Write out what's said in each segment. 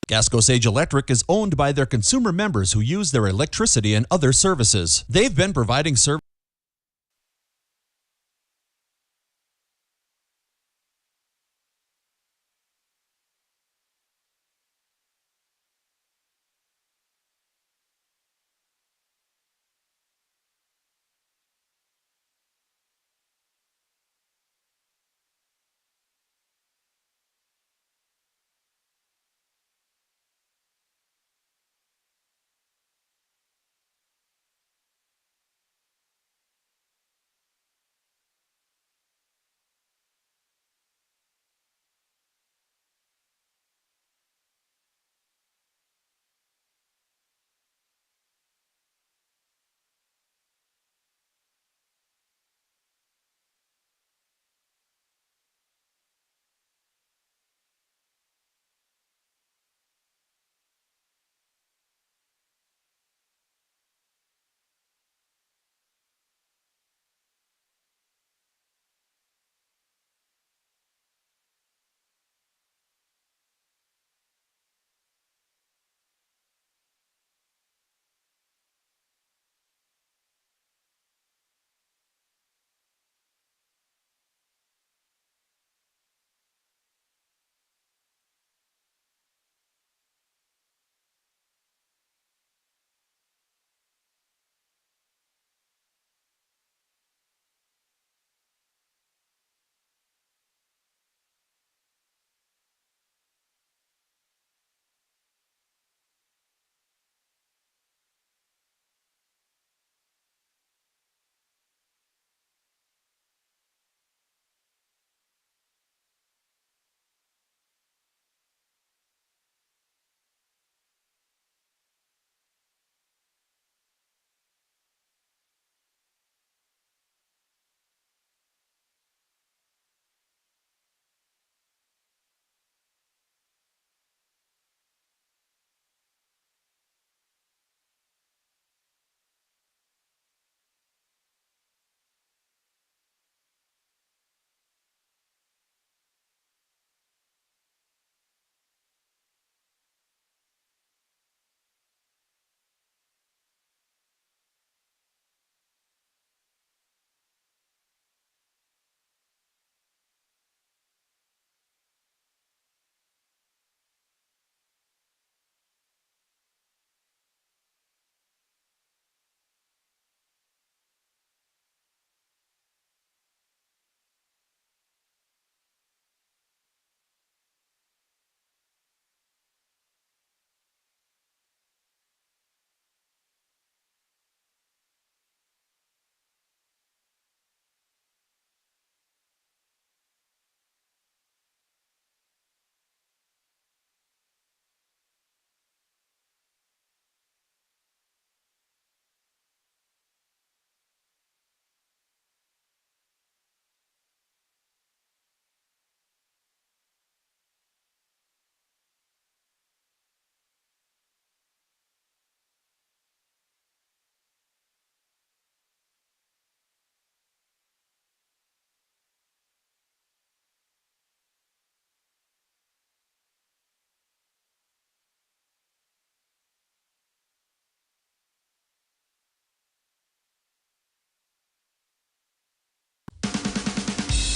Gasco Sage Electric is owned by their consumer members who use their electricity and other services. They've been providing service.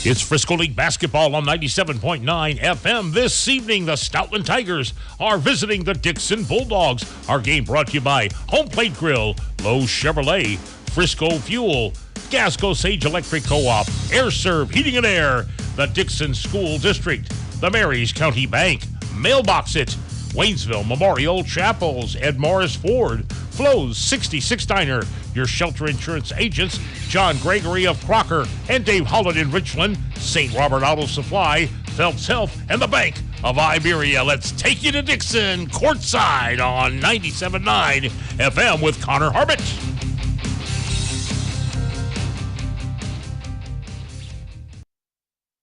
It's Frisco League basketball on 97.9 FM. This evening, the Stoutland Tigers are visiting the Dixon Bulldogs. Our game brought to you by Home Plate Grill, Lowe's Chevrolet, Frisco Fuel, Gasco Sage Electric Co-op, Air Serve Heating and Air, the Dixon School District, the Marys County Bank, Mailbox It, Waynesville Memorial Chapels, Ed Morris Ford, Flo's 66 Diner, your shelter insurance agents, John Gregory of Crocker and Dave Holland in Richland, St. Robert Auto Supply, Phelps Health, and the Bank of Iberia. Let's take you to Dixon, courtside on 97.9 FM with Connor Harbert.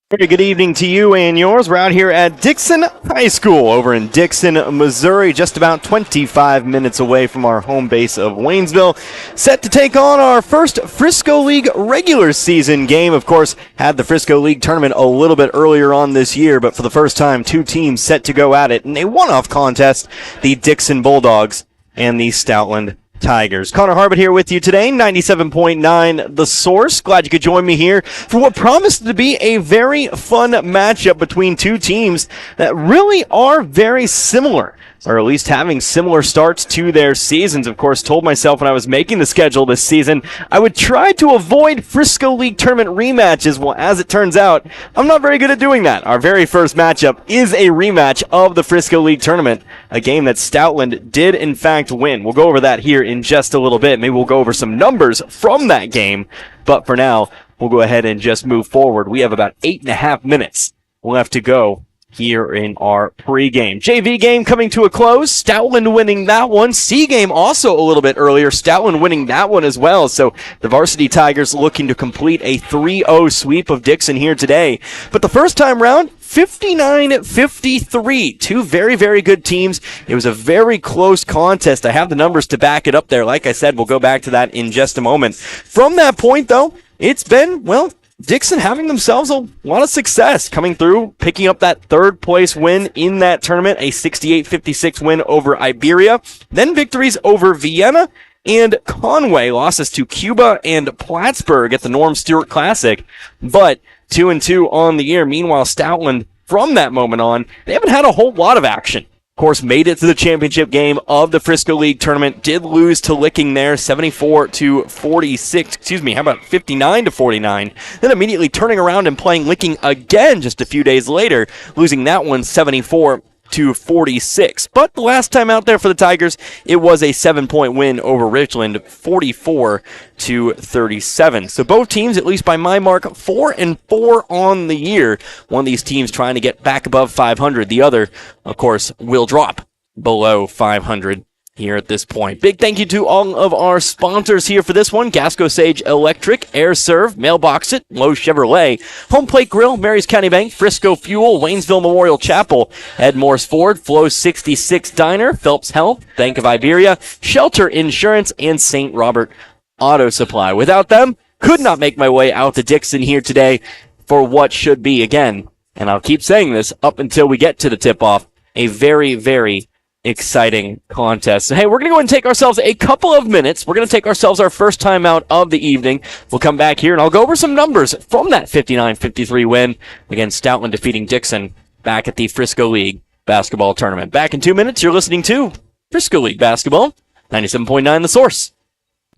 Very good evening to you and yours. We're out here at Dixon High School over in Dixon, Missouri, just about 25 minutes away from our home base of Waynesville. Set to take on our first Frisco League regular season game. Of course, had the Frisco League tournament a little bit earlier on this year, but for the first time, two teams set to go at it in a one-off contest, the Dixon Bulldogs and the Stoutland Tigers. Connor Harbert here with you today, 97.9 The Source. Glad you could join me here for what promised to be a very fun matchup between two teams that really are very similar, or at least having similar starts to their seasons. Of course, told myself when I was making the schedule this season, I would try to avoid Frisco League tournament rematches. Well, as it turns out, I'm not very good at doing that. Our very first matchup is a rematch of the Frisco League tournament, a game that Stoutland did in fact win. We'll go over that here in just a little bit. Maybe we'll go over some numbers from that game, but for now, we'll go ahead and just move forward. We have about 8.5 minutes left to go here in our pregame. JV game coming to a close. Stoutland winning that one. C game also a little bit earlier. Stoutland winning that one as well. So the varsity Tigers looking to complete a 3-0 sweep of Dixon here today. But the first time round, 59-53. Two very, very good teams. It was a very close contest. I have the numbers to back it up there. Like I said, we'll go back to that in just a moment. From that point, though, it's been, well, Dixon having themselves a lot of success coming through, picking up that third place win in that tournament, a 68-56 win over Iberia, then victories over Vienna and Conway, losses to Cuba and Plattsburgh at the Norm Stewart Classic, but 2-2 on the year. Meanwhile, Stoutland, from that moment on, they haven't had a whole lot of action. Of course, made it to the championship game of the Frisco League tournament. Did lose to Licking there, 74-46. How about 59-49? Then immediately turning around and playing Licking again just a few days later, losing that one 74-46. But the last time out there for the Tigers, it was a 7-point win over Richland, 44-37. So both teams, at least by my mark, 4-4 on the year. One of these teams trying to get back above 500. The other, of course, will drop below 500 here at this point. Big thank you to all of our sponsors here for this one. Gasco Sage Electric, Air Serve, Mailbox It, Lowe's Chevrolet, Home Plate Grill, Mary's County Bank, Frisco Fuel, Waynesville Memorial Chapel, Ed Morse Ford, Flow 66 Diner, Phelps Health, Bank of Iberia, Shelter Insurance, and St. Robert Auto Supply. Without them, could not make my way out to Dixon here today for what should be, again, and I'll keep saying this up until we get to the tip-off, a very, very exciting contest. So, hey, we're going to go and take ourselves a couple of minutes. We're going to take ourselves our first time out of the evening. We'll come back here, and I'll go over some numbers from that 59-53 win against Stoutland defeating Dixon back at the Frisco League basketball tournament. Back in 2 minutes, you're listening to Frisco League basketball, 97.9 The Source.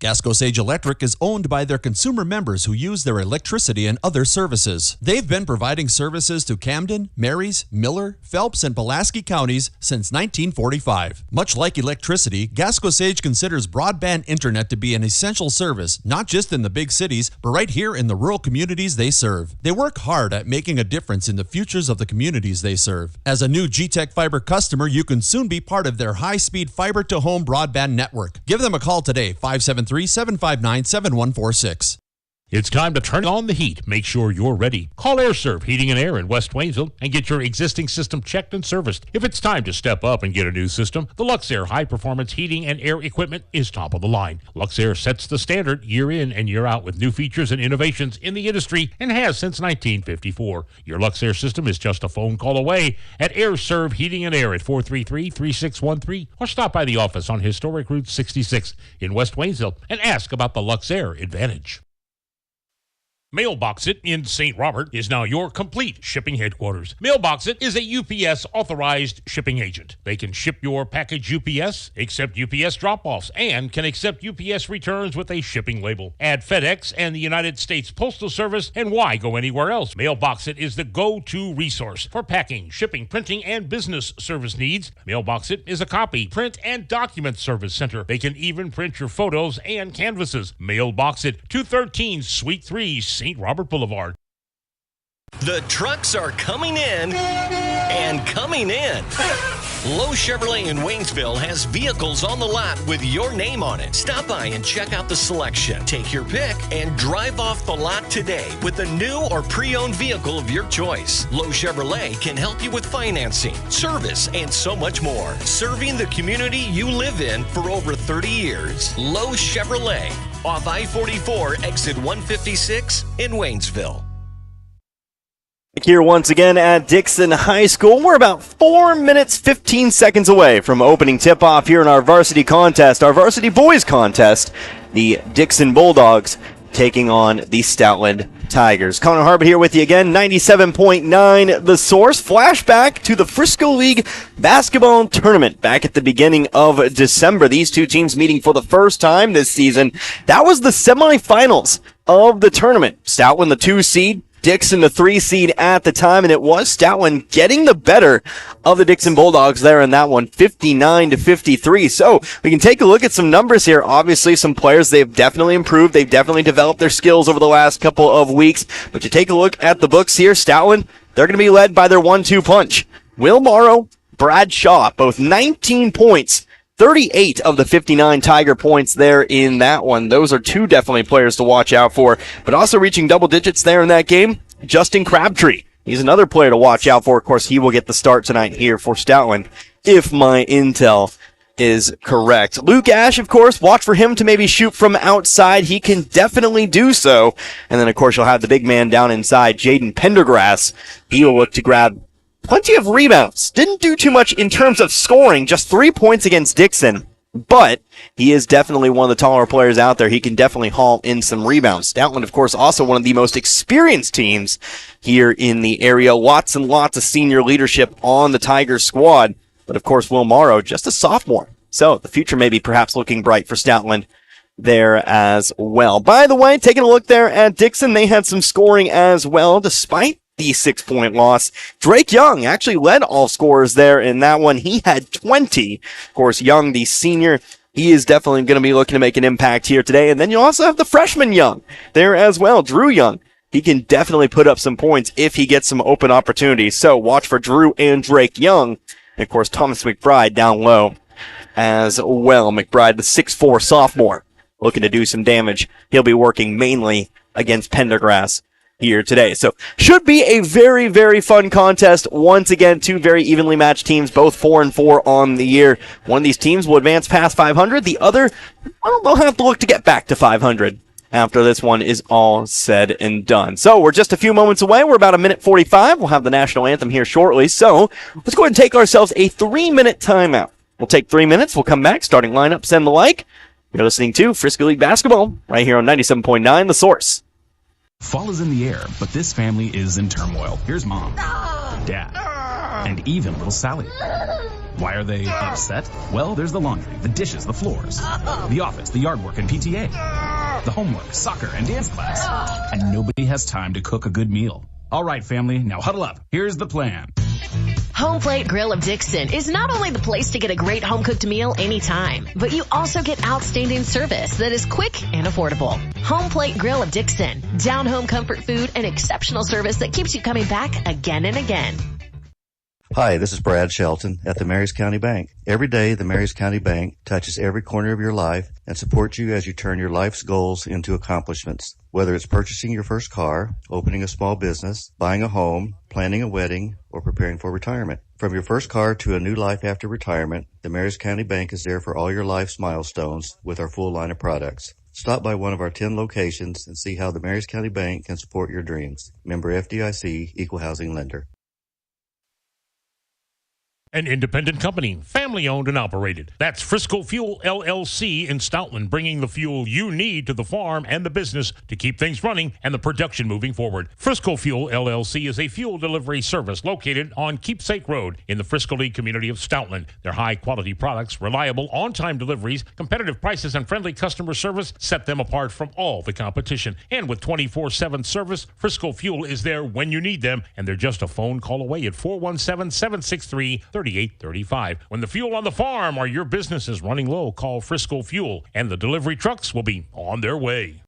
Gasco Sage Electric is owned by their consumer members who use their electricity and other services. They've been providing services to Camden, Marys, Miller, Phelps, and Pulaski counties since 1945. Much like electricity, Gasco Sage considers broadband internet to be an essential service, not just in the big cities, but right here in the rural communities they serve. They work hard at making a difference in the futures of the communities they serve. As a new G-Tech Fiber customer, you can soon be part of their high-speed fiber-to-home broadband network. Give them a call today, 573-759-7146. It's time to turn on the heat. Make sure you're ready. Call AirServe Heating and Air in West Waynesville and get your existing system checked and serviced. If it's time to step up and get a new system, the Luxair high-performance heating and air equipment is top of the line. Luxair sets the standard year in and year out with new features and innovations in the industry and has since 1954. Your Luxair system is just a phone call away at AirServe Heating and Air at 433-3613 or stop by the office on Historic Route 66 in West Waynesville and ask about the Luxair Advantage. Mailbox It in St. Robert is now your complete shipping headquarters. Mailbox It is a UPS authorized shipping agent. They can ship your package UPS, accept UPS drop-offs, and can accept UPS returns with a shipping label. Add FedEx and the United States Postal Service, and why go anywhere else? Mailbox It is the go-to resource for packing, shipping, printing, and business service needs. Mailbox It is a copy, print, and document service center. They can even print your photos and canvases. Mailbox It, 213 Suite 3, St. Robert Boulevard. The trucks are coming in and coming in. Lowe Chevrolet in Waynesville has vehicles on the lot with your name on it. Stop by and check out the selection. Take your pick and drive off the lot today with a new or pre-owned vehicle of your choice. Lowe Chevrolet can help you with financing, service, and so much more. Serving the community you live in for over 30 years. Lowe Chevrolet, off I-44, exit 156 in Waynesville. Here once again at Dixon High School. We're about 4 minutes, 15 seconds away from opening tip-off here in our varsity contest, our varsity boys contest. The Dixon Bulldogs taking on the Stoutland Tigers. Connor Harbert here with you again, 97.9 The Source. Flashback to the Frisco League basketball tournament back at the beginning of December. These two teams meeting for the first time this season. That was the semifinals of the tournament. Stoutland, the 2 seed. Dixon, the 3 seed at the time, and it was Stoutland getting the better of the Dixon Bulldogs there in that one, 59-53. So we can take a look at some numbers here. Obviously, some players, they've definitely improved. They've definitely developed their skills over the last couple of weeks. But you take a look at the books here, Stoutland, they're going to be led by their 1-2 punch. Will Morrow, Brad Shaw, both 19 points. 38 of the 59 Tiger points there in that one. Those are 2 definitely players to watch out for. But also reaching double digits there in that game, Justin Crabtree. He's another player to watch out for. Of course, he will get the start tonight here for Stoutland, if my intel is correct. Luke Ash, of course, watch for him to maybe shoot from outside. He can definitely do so. And then, of course, you'll have the big man down inside, Jaden Pendergrass. He will look to grab plenty of rebounds. Didn't do too much in terms of scoring, just 3 points against Dixon. But he is definitely one of the taller players out there. He can definitely haul in some rebounds. Stoutland, of course, also one of the most experienced teams here in the area. Lots and lots of senior leadership on the Tigers squad. But, of course, Will Morrow, just a sophomore. So the future may be perhaps looking bright for Stoutland there as well. By the way, taking a look there at Dixon, they had some scoring as well, despite the 6-point loss. Drake Young actually led all scorers there in that one. He had 20. Of course, Young, the senior, he is definitely going to be looking to make an impact here today. And then you also have the freshman Young there as well, Drew Young. He can definitely put up some points if he gets some open opportunities. So watch for Drew and Drake Young. And, of course, Thomas McBride down low as well. McBride, the 6'4 sophomore, looking to do some damage. He'll be working mainly against Pendergrass here today. So should be a very, very fun contest. Once again, 2 very evenly matched teams, both 4-4 on the year. One of these teams will advance past 500. The other, well, they'll have to look to get back to 500 after this one is all said and done. So we're just a few moments away. We're about 1:45. We'll have the national anthem here shortly. So let's go ahead and take ourselves a 3-minute timeout. We'll take 3 minutes. We'll come back, starting lineups and the like. You're listening to Frisco League Basketball right here on 97.9 The Source. Fall is in the air, but this family is in turmoil. Here's Mom, Dad, and even little Sally. Why are they upset? Well, there's the laundry, the dishes, the floors, the office, the yard work and PTA, the homework, soccer, and dance class. And nobody has time to cook a good meal. All right, family, now huddle up. Here's the plan. Home Plate Grill of Dixon is not only the place to get a great home-cooked meal anytime, but you also get outstanding service that is quick and affordable. Home Plate Grill of Dixon. Down-home comfort food and exceptional service that keeps you coming back again and again. Hi, this is Brad Shelton at the Marys County Bank. Every day, the Marys County Bank touches every corner of your life and supports you as you turn your life's goals into accomplishments. Whether it's purchasing your first car, opening a small business, buying a home, planning a wedding, or preparing for retirement. From your first car to a new life after retirement, the Marys County Bank is there for all your life's milestones with our full line of products. Stop by one of our 10 locations and see how the Marys County Bank can support your dreams. Member FDIC, Equal Housing Lender. An independent company, family-owned and operated. That's Frisco Fuel LLC in Stoutland, bringing the fuel you need to the farm and the business to keep things running and the production moving forward. Frisco Fuel LLC is a fuel delivery service located on Keepsake Road in the Frisco League community of Stoutland. Their high-quality products, reliable on-time deliveries, competitive prices, and friendly customer service set them apart from all the competition. And with 24/7 service, Frisco Fuel is there when you need them, and they're just a phone call away at 417-763-3835. When the fuel on the farm or your business is running low, call Frisco Fuel, and the delivery trucks will be on their way.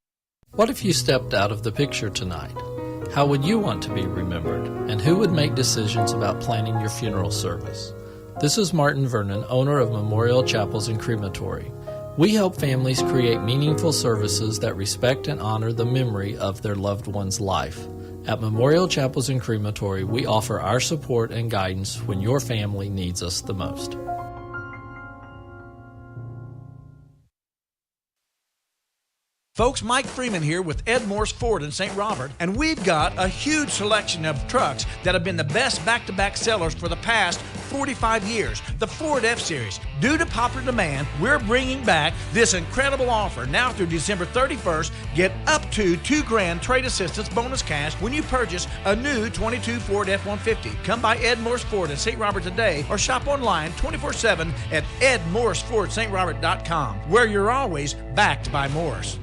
What if you stepped out of the picture tonight? How would you want to be remembered? And who would make decisions about planning your funeral service? This is Martin Vernon, owner of Memorial Chapels and Crematory. We help families create meaningful services that respect and honor the memory of their loved one's life. At Memorial Chapels and Crematory, we offer our support and guidance when your family needs us the most. Folks, Mike Freeman here with Ed Morse Ford in St. Robert, and we've got a huge selection of trucks that have been the best back-to-back sellers for the past 45 years. The Ford F-Series. Due to popular demand, we're bringing back this incredible offer. Now through December 31st, get up to $2,000 trade assistance bonus cash when you purchase a new 22 Ford F-150. Come by Ed Morse Ford in St. Robert today or shop online 24/7 at edmorsefordstrobert.com, where you're always backed by Morse.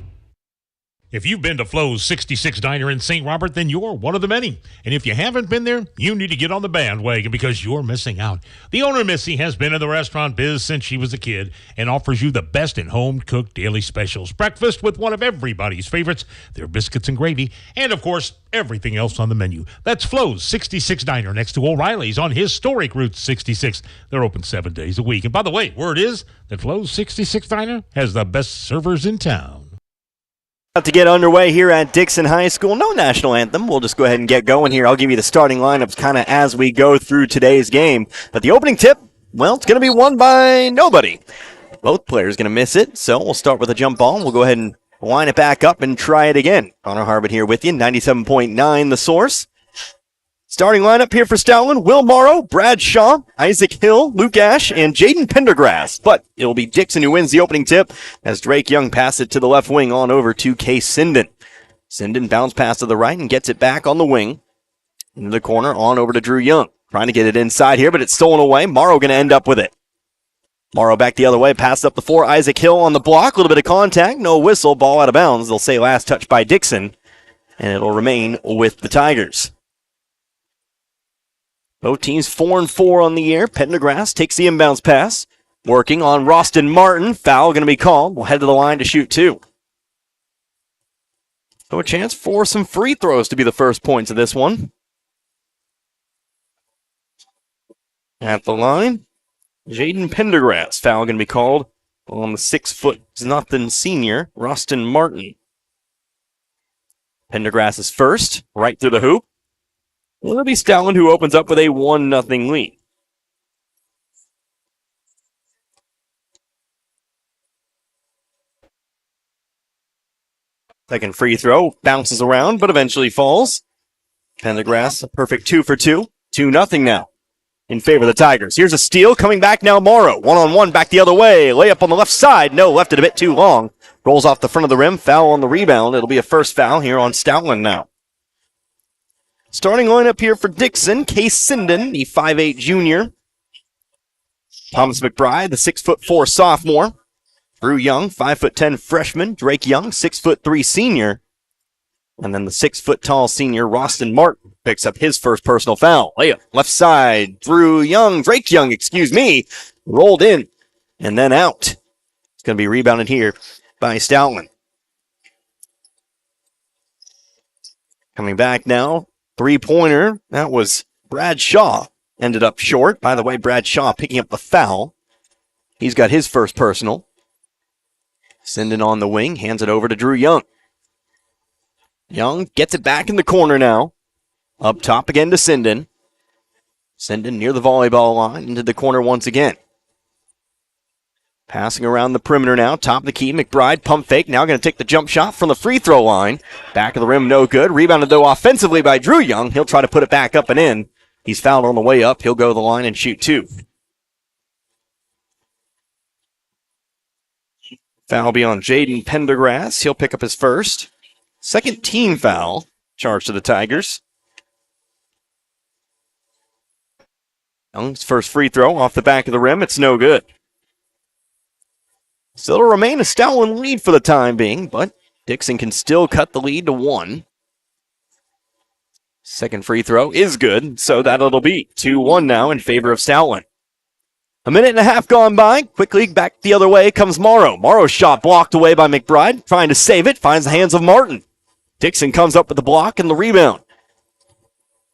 If you've been to Flo's 66 Diner in St. Robert, then you're one of the many. And if you haven't been there, you need to get on the bandwagon because you're missing out. The owner, Missy, has been in the restaurant biz since she was a kid and offers you the best in home-cooked daily specials. Breakfast with one of everybody's favorites, their biscuits and gravy, and, of course, everything else on the menu. That's Flo's 66 Diner next to O'Reilly's on historic Route 66. They're open 7 days a week. And by the way, word is that Flo's 66 Diner has the best servers in town. About to get underway here at Dixon High School. No national anthem. We'll just go ahead and get going here. I'll give you the starting lineups kind of as we go through today's game. But the opening tip, well, it's going to be won by nobody. Both players going to miss it, so we'll start with a jump ball. We'll go ahead and line it back up and try it again. Connor Harbert here with you, 97.9 The Source. Starting lineup here for Stoutland, Will Morrow, Brad Shaw, Isaac Hill, Luke Ash, and Jaden Pendergrass. But it'll be Dixon who wins the opening tip as Drake Young passes it to the left wing on over to Case Sinden. Sinden bounce pass to the right and gets it back on the wing. Into the corner, on over to Drew Young. Trying to get it inside here, but it's stolen away. Morrow going to end up with it. Morrow back the other way, pass up the floor. Isaac Hill on the block, a little bit of contact, no whistle, ball out of bounds. They'll say last touch by Dixon, and it'll remain with the Tigers. Both teams 4-4 on the year. Pendergrass takes the inbounds pass. Working on Roston Martin. Foul going to be called. We'll head to the line to shoot two. So a chance for some free throws to be the first points of this one. At the line, Jaden Pendergrass. Foul going to be called on the 6'0" senior, Roston Martin. Pendergrass is first, right through the hoop. It'll be Stoutland who opens up with a 1-0 lead. Second free throw, bounces around, but eventually falls. Pendergrass, a perfect 2 for 2. 2-0 now in favor of the Tigers. Here's a steal, coming back now Morrow. 1-on-1 back the other way. Layup on the left side. No, left it a bit too long. Rolls off the front of the rim. Foul on the rebound. It'll be a first foul here on Stoutland now. Starting lineup here for Dixon, Case Sinden, the 5'8" junior. Thomas McBride, the 6'4" sophomore. Drew Young, 5'10" freshman. Drake Young, 6'3" senior. And then the 6-foot-tall senior, Roston Martin, picks up his first personal foul. Layup, left side, Drake Young, rolled in, and then out. It's going to be rebounded here by Stoutland. Coming back now. Three-pointer, that was Brad Shaw. Ended up short. By the way, Brad Shaw picking up the foul. He's got his first personal. Sinden on the wing, hands it over to Drew Young. Young gets it back in the corner now. Up top again to Sinden. Sinden near the volleyball line, into the corner once again. Passing around the perimeter now, top of the key, McBride, pump fake, now going to take the jump shot from the free throw line. Back of the rim, no good. Rebounded, though, offensively by Drew Young. He'll try to put it back up and in. He's fouled on the way up. He'll go to the line and shoot two. Foul will be on Jaden Pendergrass. He'll pick up his first. Second team foul charged to the Tigers. Young's first free throw off the back of the rim. It's no good. So it'll remain a Stoutland lead for the time being, but Dixon can still cut the lead to 1. Second free throw is good, so that'll be 2-1 now in favor of Stoutland. A minute and a half gone by. Quickly back the other way comes Morrow. Morrow's shot blocked away by McBride. Trying to save it, finds the hands of Martin. Dixon comes up with the block and the rebound.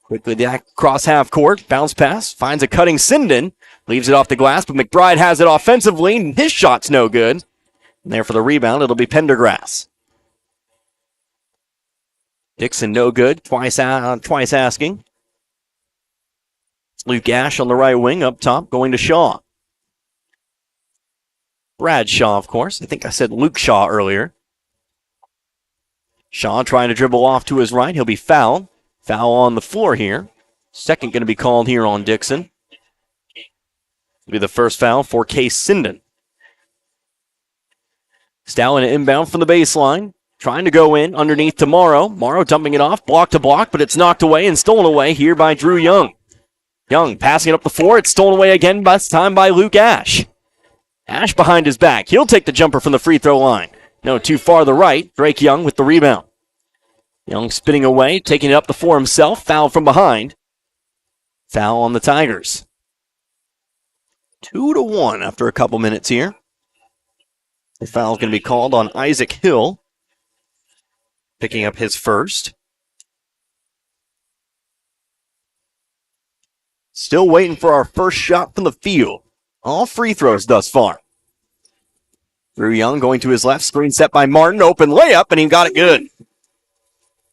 Quickly back across half court, bounce pass, finds a cutting Sinden. Leaves it off the glass, but McBride has it offensively, and his shot's no good. And there for the rebound, it'll be Pendergrass. Dixon no good, twice asking. Luke Ash on the right wing, up top, going to Shaw. Brad Shaw, of course. I think I said Luke Shaw earlier. Shaw trying to dribble off to his right. He'll be fouled. Foul on the floor here. Second going to be called here on Dixon. It'll be the first foul for Case Sinden. Stoutland inbound from the baseline. Trying to go in underneath to Morrow. Morrow dumping it off, block to block, but it's knocked away and stolen away here by Drew Young. Young passing it up the floor. It's stolen away again, but this time by Luke Ash. Ash behind his back. He'll take the jumper from the free throw line. No, too far to the right. Drake Young with the rebound. Young spinning away, taking it up the floor himself. Foul from behind. Foul on the Tigers. 2-1 after a couple minutes here. The foul's going to be called on Isaac Hill. Picking up his first. Still waiting for our first shot from the field. All free throws thus far. Drew Young going to his left. Screen set by Martin. Open layup, and he got it good.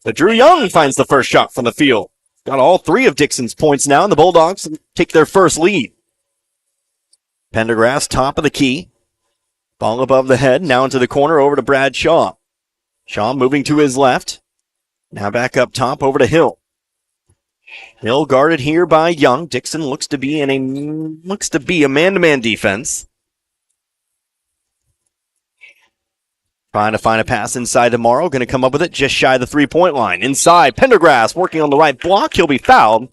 But Drew Young finds the first shot from the field. Got all three of Dixon's points now, and the Bulldogs take their first lead. Pendergrass, top of the key. Ball above the head. Now into the corner, over to Brad Shaw. Shaw moving to his left. Now back up top, over to Hill. Hill guarded here by Young. Dixon looks to be a man-to-man defense. Trying to find a pass inside to Morrow. Going to come up with it just shy of the three-point line. Inside, Pendergrass working on the right block. He'll be fouled.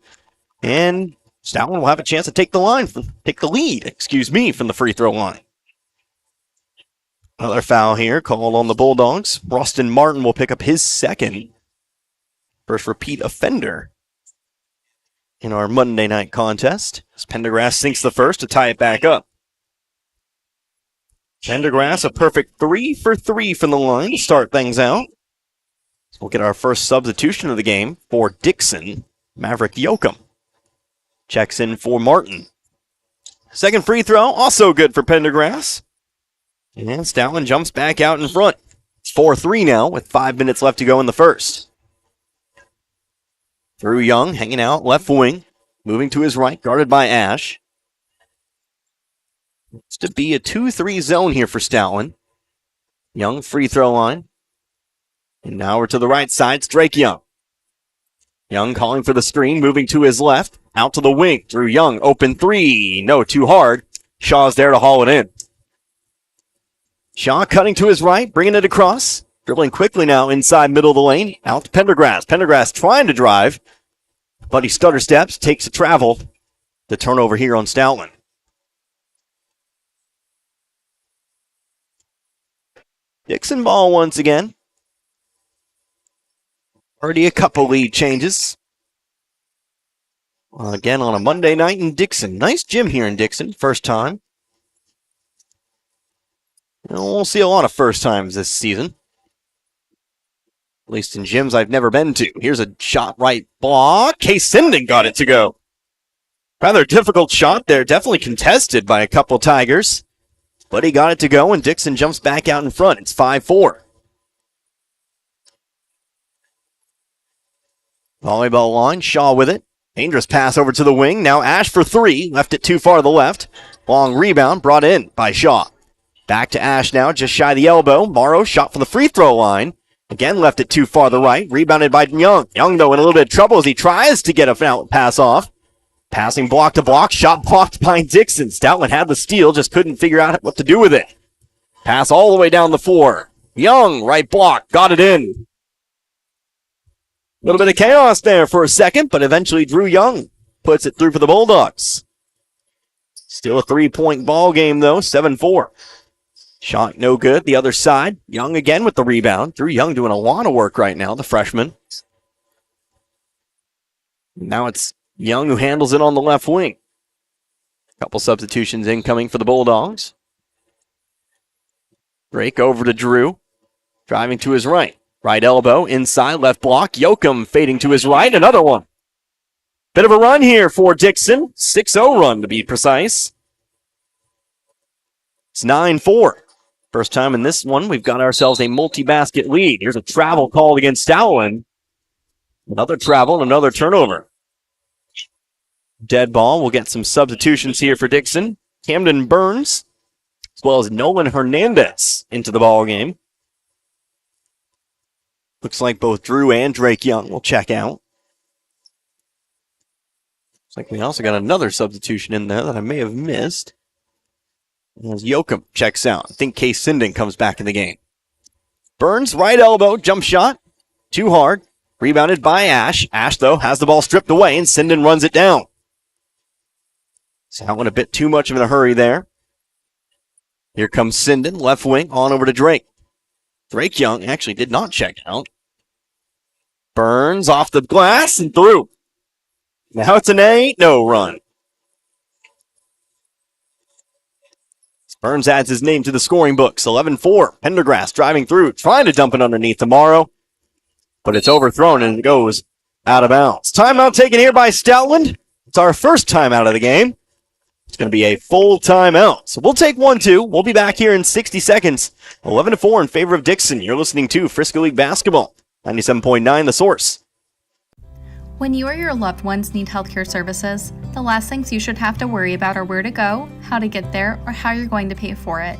And Stoutland will have a chance to take the lead from the free throw line. Another foul here called on the Bulldogs. Rustin Martin will pick up his second. First repeat offender in our Monday night contest. As Pendergrass sinks the first to tie it back up. Pendergrass, a perfect 3 for 3 from the line to start things out. We'll get our first substitution of the game for Dixon. Maverick Yoakum checks in for Martin. Second free throw, also good for Pendergrass. And Stoutland jumps back out in front. It's 4-3 now with 5 minutes left to go in the first. Drew Young hanging out left wing. Moving to his right, guarded by Ash. It's to be a 2-3 zone here for Stoutland. Young free throw line. And now we're to the right side. It's Drake Young. Young calling for the screen, moving to his left. Out to the wing. Drew Young, open three. No, too hard. Shaw's there to haul it in. Shaw cutting to his right, bringing it across. Dribbling quickly now inside middle of the lane. Out to Pendergrass. Pendergrass trying to drive, but he stutter steps, takes a travel. The turnover here on Stoutland. Dixon ball once again. Already a couple lead changes. Again on a Monday night in Dixon. Nice gym here in Dixon, first time. We'll see a lot of first times this season. At least in gyms I've never been to. Here's a shot right block. Case Sinden got it to go. Rather difficult shot there. Definitely contested by a couple Tigers. But he got it to go, and Dixon jumps back out in front. It's 5-4. Volleyball line. Shaw with it. Dangerous pass over to the wing. Now Ash for three. Left it too far to the left. Long rebound brought in by Shaw. Back to Ash now, just shy of the elbow. Morrow shot from the free throw line. Again, left it too far to the right. Rebounded by Young. Young, though, in a little bit of trouble as he tries to get a pass off. Passing block to block. Shot blocked by Dixon. Stoutland had the steal, just couldn't figure out what to do with it. Pass all the way down the floor. Young, right block. Got it in. A little bit of chaos there for a second, but eventually Drew Young puts it through for the Bulldogs. Still a 3-point ball game, though. 7-4. Shot no good. The other side. Young again with the rebound. Drew Young doing a lot of work right now, the freshman. Now it's Young who handles it on the left wing. Couple substitutions incoming for the Bulldogs. Drake over to Drew. Driving to his right. Right elbow, inside, left block. Yoakum fading to his right. Another one. Bit of a run here for Dixon. 6-0 run to be precise. It's 9-4. First time in this one, we've got ourselves a multi-basket lead. Here's a travel called against Stoutland. Another travel and another turnover. Dead ball. We'll get some substitutions here for Dixon. Camden Burns, as well as Nolan Hernandez into the ball game. Looks like both Drew and Drake Young will check out. Looks like we also got another substitution in there that I may have missed. As Yoakum checks out. I think Case Sinden comes back in the game. Burns, right elbow, jump shot. Too hard. Rebounded by Ash. Ash, though, has the ball stripped away, and Sinden runs it down. So that went a bit too much of in a hurry there. Here comes Sinden, left wing, on over to Drake. Drake Young actually did not check out. Burns off the glass and through. Now it's an 8-0 run. Burns adds his name to the scoring books. 11-4. Pendergrass driving through, trying to dump it underneath tomorrow. But it's overthrown and it goes out of bounds. Timeout taken here by Stoutland. It's our first timeout of the game. It's going to be a full timeout. So we'll take 1-2. We'll be back here in 60 seconds. 11-4 in favor of Dixon. You're listening to Frisco League Basketball. 97.9 The Source. When you or your loved ones need healthcare services, the last things you should have to worry about are where to go, how to get there, or how you're going to pay for it.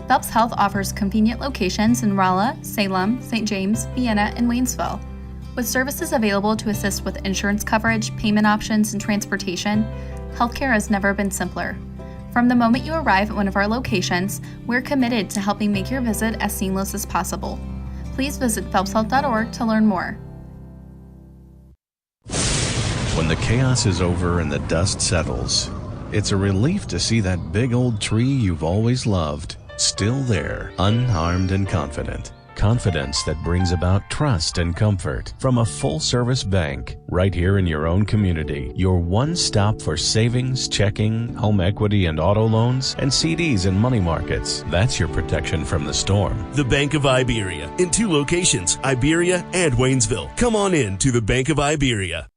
Phelps Health offers convenient locations in Rolla, Salem, St. James, Vienna, and Waynesville. With services available to assist with insurance coverage, payment options, and transportation, healthcare has never been simpler. From the moment you arrive at one of our locations, we're committed to helping make your visit as seamless as possible. Please visit phelpshealth.org to learn more. When the chaos is over and the dust settles, it's a relief to see that big old tree you've always loved, still there, unharmed and confident. Confidence that brings about trust and comfort from a full-service bank right here in your own community. Your one stop for savings, checking, home equity and auto loans, and CDs and money markets. That's your protection from the storm. The Bank of Iberia in 2 locations, Iberia and Waynesville. Come on in to the Bank of Iberia.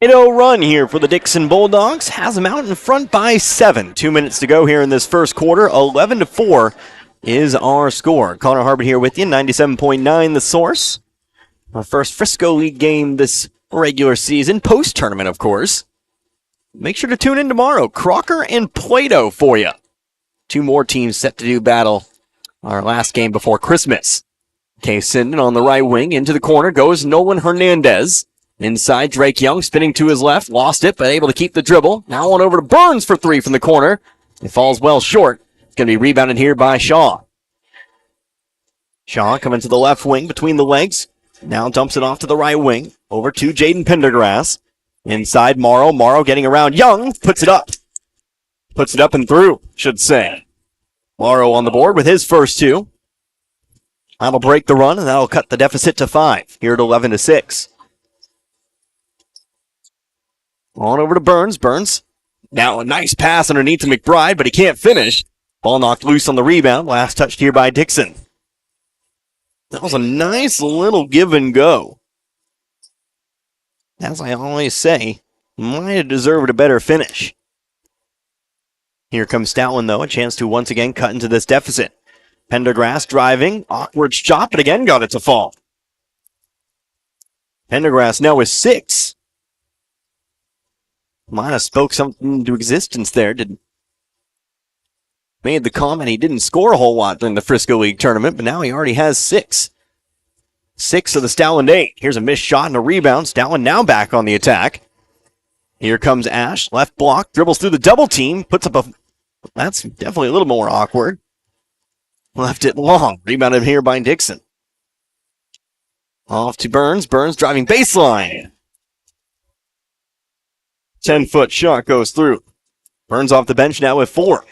8-0 run here for the Dixon Bulldogs. Has them out in front by 7. 2 minutes to go here in this first quarter. 11-4 is our score. Connor Harbert here with you. 97.9 The Source. Our first Frisco League game this regular season. Post-tournament, of course. Make sure to tune in tomorrow. Crocker and Plato for you. 2 more teams set to do battle. Our last game before Christmas. Case Sinden on the right wing. Into the corner goes Nolan Hernandez. Inside, Drake Young spinning to his left. Lost it, but able to keep the dribble. Now on over to Burns for 3 from the corner. It falls well short. It's going to be rebounded here by Shaw. Shaw coming to the left wing between the legs. Now dumps it off to the right wing. Over to Jaden Pendergrass. Inside, Morrow. Morrow getting around Young. Puts it up. Puts it up and through, should say. Morrow on the board with his first 2. That'll break the run, and that'll cut the deficit to 5. Here at 11-6. On over to Burns. Burns. Now a nice pass underneath to McBride, but he can't finish. Ball knocked loose on the rebound. Last touched here by Dixon. That was a nice little give and go. As I always say, might have deserved a better finish. Here comes Stoutland, though. A chance to once again cut into this deficit. Pendergrass driving. Awkward shot, but again got it to fall. Pendergrass now with 6. Might have spoke something into existence there. Made the comment he didn't score a whole lot during the Frisco League tournament, but now he already has 6. 6 of the Stoutland 8. Here's a missed shot and a rebound. Stoutland now back on the attack. Here comes Ash. Left block. Dribbles through the double team. Puts up a... That's definitely a little more awkward. Left it long. Rebounded here by Dixon. Off to Burns. Burns driving baseline. 10-foot shot goes through. Burns off the bench now with 4.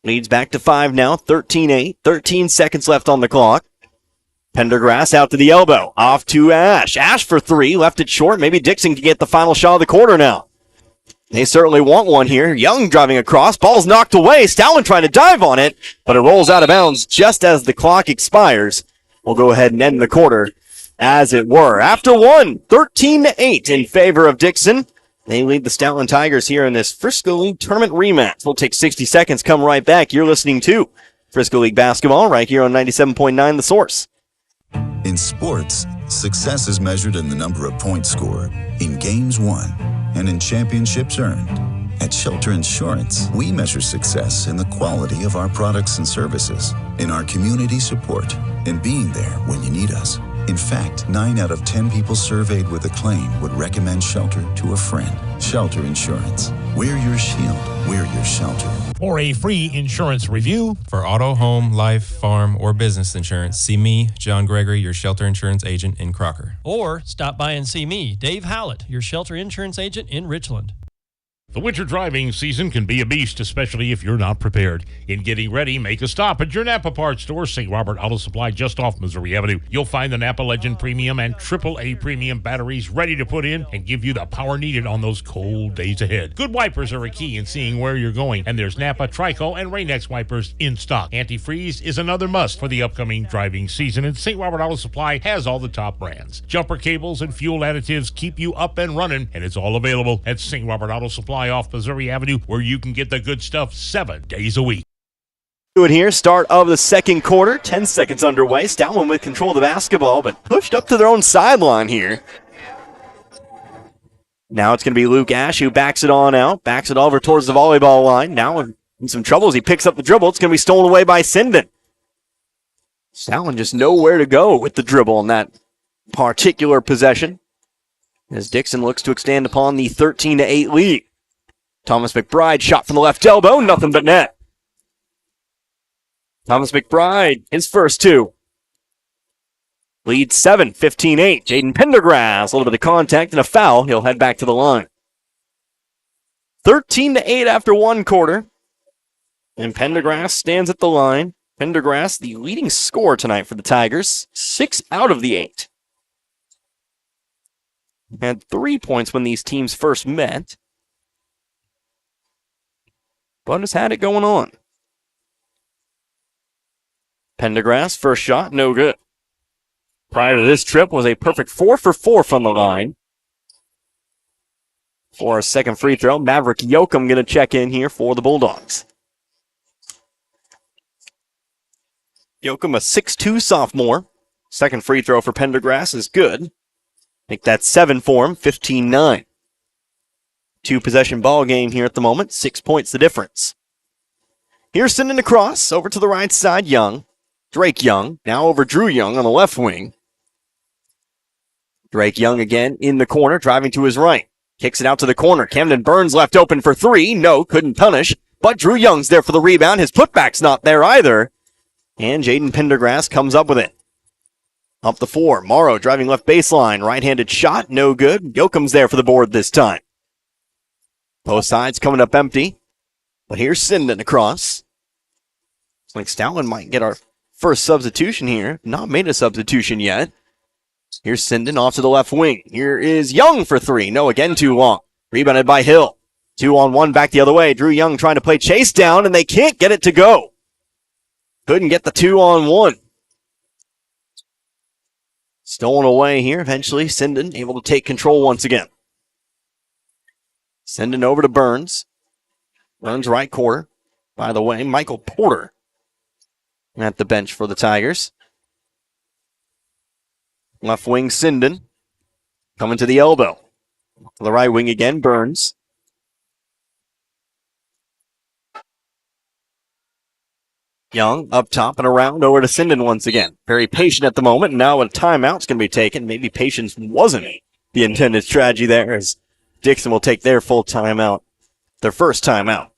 Leads back to 5 now. 13-8. 13 seconds left on the clock. Pendergrass out to the elbow. Off to Ash. Ash for 3. Left it short. Maybe Dixon can get the final shot of the quarter now. They certainly want one here. Young driving across. Ball's knocked away. Stoutland trying to dive on it, but it rolls out of bounds just as the clock expires. We'll go ahead and end the quarter as it were. After one, 13-8 in favor of Dixon. They lead the Stoutland Tigers here in this Frisco League tournament rematch. We'll take 60 seconds, come right back. You're listening to Frisco League basketball right here on 97.9 The Source. In sports, success is measured in the number of points scored, in games won, and in championships earned. At Shelter Insurance, we measure success in the quality of our products and services, in our community support, and being there when you need us. In fact, 9 out of 10 people surveyed with a claim would recommend Shelter to a friend. Shelter Insurance. We're your shield. We're your shelter. For a free insurance review, for auto, home, life, farm, or business insurance, see me, John Gregory, your Shelter Insurance agent in Crocker. Or stop by and see me, Dave Howlett, your Shelter Insurance agent in Richland. the winter driving season can be a beast, especially if you're not prepared. In getting ready, make a stop at your Napa parts store, St. Robert Auto Supply, just off Missouri Avenue. You'll find the Napa Legend Premium and AAA Premium batteries ready to put in and give you the power needed on those cold days ahead. Good wipers are a key in seeing where you're going, and there's Napa, Trico, and Rain-X wipers in stock. Antifreeze is another must for the upcoming driving season, and St. Robert Auto Supply has all the top brands. Jumper cables and fuel additives keep you up and running, and it's all available at St. Robert Auto Supply off Missouri Avenue, where you can get the good stuff 7 days a week. Do it here, start of the second quarter, 10 seconds underway. Stoutland with control of the basketball, but pushed up to their own sideline here. Now it's going to be Luke Ash who backs it on out, backs it over towards the volleyball line. Now in some trouble as he picks up the dribble. It's going to be stolen away by Sinden. Stoutland just nowhere to go with the dribble in that particular possession, as Dixon looks to extend upon the 13-8 lead. Thomas McBride shot from the left elbow, nothing but net. Thomas McBride, his first two. Lead 7, 15-8. Jaden Pendergrass, a little bit of contact and a foul. He'll head back to the line. 13-8 after one quarter. And Pendergrass stands at the line. Pendergrass, the leading scorer tonight for the Tigers. 6 out of the 8. Had 3 points when these teams first met, but has had it going on. Pendergrass, first shot, no good. Prior to this trip was a perfect 4 for 4 from the line. For a second free throw, Maverick Yoakum going to check in here for the Bulldogs. Yoakum, a 6'2 sophomore. Second free throw for Pendergrass is good. Make that 7 for him, 15-9. 2-possession ball game here at the moment, 6 points the difference. Here's sending across, over to the right side, Young. Drake Young, now over Drew Young on the left wing. Drake Young again in the corner, driving to his right. Kicks it out to the corner. Camden Burns left open for 3. No, couldn't punish. But Drew Young's there for the rebound. His putback's not there either. And Jaden Pendergrass comes up with it. Up the 4. Morrow driving left baseline. Right-handed shot, no good. Yoakum's there for the board this time. Both sides coming up empty. But here's Sinden across. Looks like Stoutland might get our first substitution here. Not made a substitution yet. Here's Sinden off to the left wing. Here is Young for 3. No, again too long. Rebounded by Hill. 2-on-1 back the other way. Drew Young trying to play chase down, and they can't get it to go. Couldn't get the 2-on-1. Stolen away here. Eventually, Sinden able to take control once again. Sinden over to Burns. Burns right quarter. By the way, Michael Porter at the bench for the Tigers. Left wing, Sinden. Coming to the elbow. To the right wing again, Burns. Young up top and around over to Sinden once again. Very patient at the moment. Now a timeout's going to be taken. Maybe patience wasn't the intended strategy there, as Dixon will take their full timeout. Their first timeout